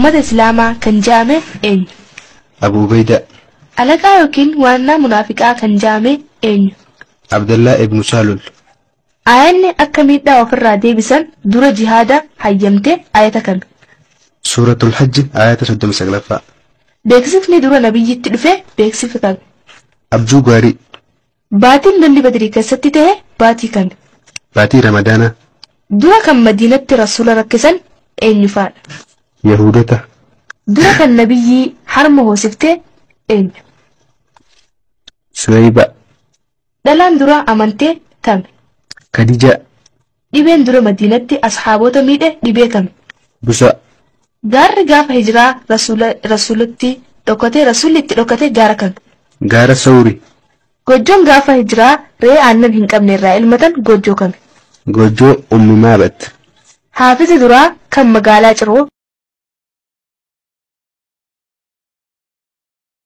ummata islaamaa kan jaame eenyu? Abu Ubayda. Alaqaa yookiin waannaa munaafiqaa kan jaame eenyu? Abdullah ibn Salul. Aayanni akka miidhaa ofirraa deebisan dura jihaada hayyamte ayata kami? Suuratul Hajj ayata 39. Beeksifni dura nabiyyitti dhufe beeksifa kami? Abjuu gaarii. Baatiin lolli Badrii keessatti ta'e baatii kami? Baatii Ramadaana. Dura kan Madiinatti rasuula rakkisan eenyu faadha? Yahuudota. Dura kan nabiyyii harma hoosifte eenyu? Suwayba. Dhalaan dura amantee kami? Khadija. Dhibeen dura Madiinatti ashaabota miidhe dhibee kami? Busa. Gaarri gaafa hijiraa rasuulitti dhokate gaara kami? Gaara Sawri. Gojoon gaafa hijiraa re'ee aannan hin qabne irraa ilmatan gojoo kami? Gojoo Ummi Maabat. Haafizi duraa kan magaalaa Ciroo